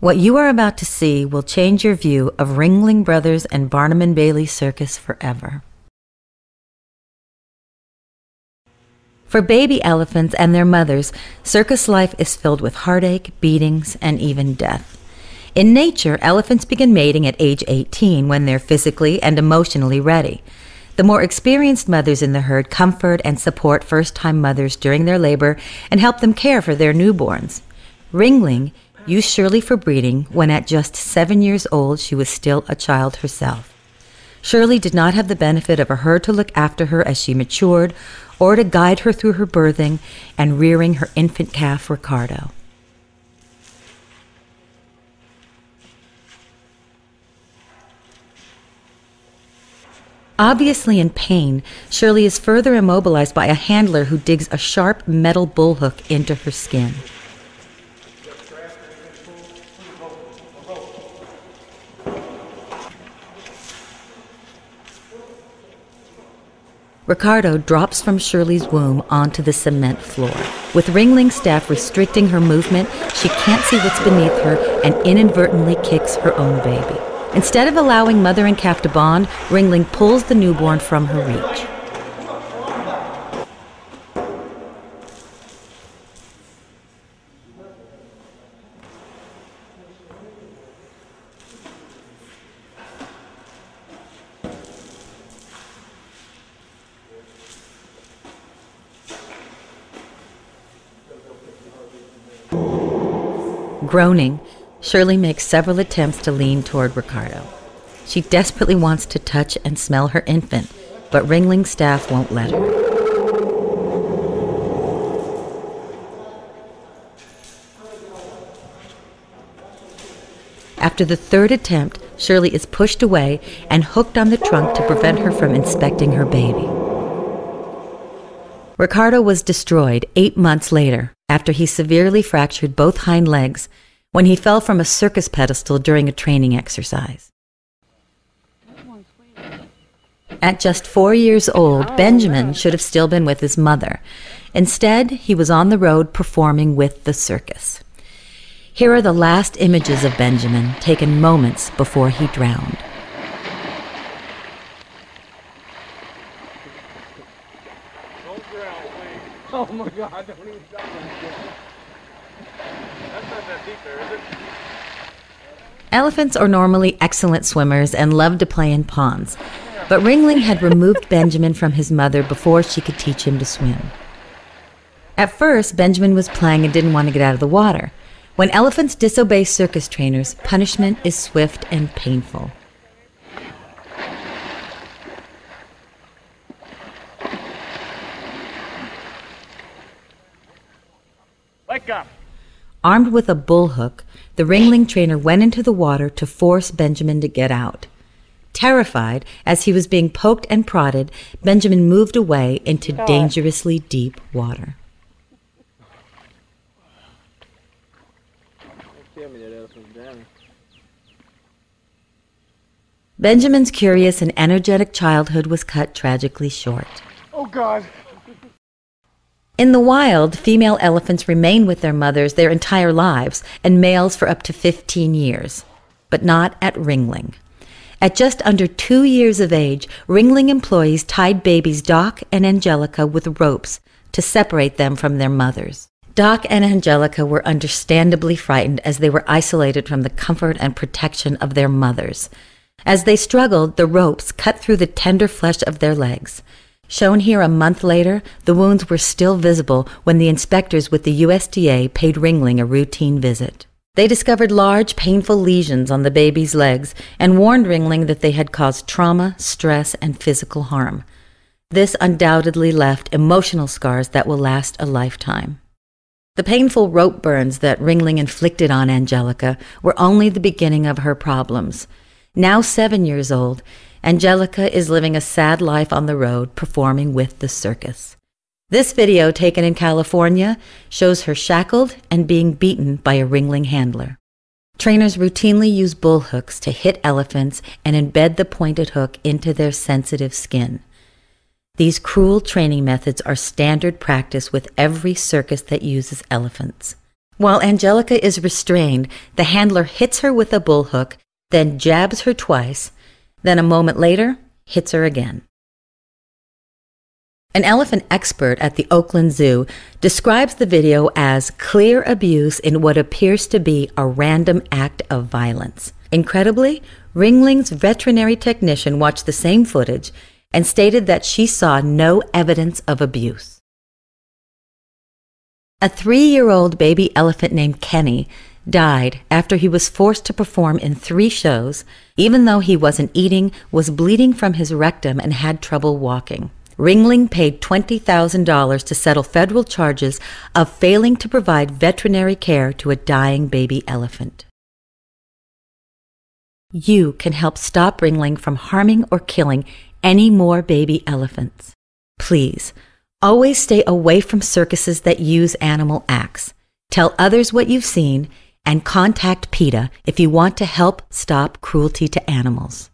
What you are about to see will change your view of Ringling Brothers and Barnum and Bailey Circus forever. For baby elephants and their mothers, circus life is filled with heartache, beatings, and even death. In nature, elephants begin mating at age 18 when they're physically and emotionally ready. The more experienced mothers in the herd comfort and support first-time mothers during their labor and help them care for their newborns. Ringling used Shirley for breeding when at just 7 years old she was still a child herself. Shirley did not have the benefit of a herd to look after her as she matured or to guide her through her birthing and rearing her infant calf, Ricardo. Obviously in pain, Shirley is further immobilized by a handler who digs a sharp metal bullhook into her skin. Ricardo drops from Shirley's womb onto the cement floor. With Ringling's staff restricting her movement, she can't see what's beneath her and inadvertently kicks her own baby. Instead of allowing mother and calf to bond, Ringling pulls the newborn from her reach. Groaning, Shirley makes several attempts to lean toward Ricardo. She desperately wants to touch and smell her infant, but Ringling's staff won't let her. After the third attempt, Shirley is pushed away and hooked on the trunk to prevent her from inspecting her baby. Ricardo was destroyed 8 months later after he severely fractured both hind legs when he fell from a circus pedestal during a training exercise. At just 4 years old, Benjamin should have still been with his mother. Instead, he was on the road performing with the circus. Here are the last images of Benjamin, taken moments before he drowned. Don't drown, please. Oh my God, don't even drown like that. That's not that deep there, is it? Elephants are normally excellent swimmers and love to play in ponds, but Ringling had removed Benjamin from his mother before she could teach him to swim. At first, Benjamin was playing and didn't want to get out of the water. When elephants disobey circus trainers, punishment is swift and painful. Let go. Armed with a bullhook, the Ringling trainer went into the water to force Benjamin to get out. Terrified, as he was being poked and prodded, Benjamin moved away into dangerously deep water. Benjamin's curious and energetic childhood was cut tragically short. Oh God. In the wild, female elephants remain with their mothers their entire lives, and males for up to 15 years. But not at Ringling. At just under 2 years of age, Ringling employees tied babies Doc and Angelica with ropes to separate them from their mothers. Doc and Angelica were understandably frightened as they were isolated from the comfort and protection of their mothers. As they struggled, the ropes cut through the tender flesh of their legs. Shown here a month later, the wounds were still visible when the inspectors with the USDA paid Ringling a routine visit. They discovered large, painful lesions on the baby's legs and warned Ringling that they had caused trauma, stress, and physical harm. This undoubtedly left emotional scars that will last a lifetime. The painful rope burns that Ringling inflicted on Angelica were only the beginning of her problems. Now 7 years old, Angelica is living a sad life on the road performing with the circus. This video, taken in California, shows her shackled and being beaten by a Ringling handler. Trainers routinely use bull hooks to hit elephants and embed the pointed hook into their sensitive skin. These cruel training methods are standard practice with every circus that uses elephants. While Angelica is restrained, the handler hits her with a bullhook, then jabs her twice, then a moment later, hits her again. An elephant expert at the Oakland Zoo describes the video as clear abuse in what appears to be a random act of violence. Incredibly, Ringling's veterinary technician watched the same footage and stated that she saw no evidence of abuse. A 3-year-old baby elephant named Kenny died after he was forced to perform in 3 shows, even though he wasn't eating, was bleeding from his rectum, and had trouble walking. Ringling paid $20,000 to settle federal charges of failing to provide veterinary care to a dying baby elephant. You can help stop Ringling from harming or killing any more baby elephants. Please, always stay away from circuses that use animal acts. Tell others what you've seen and contact PETA if you want to help stop cruelty to animals.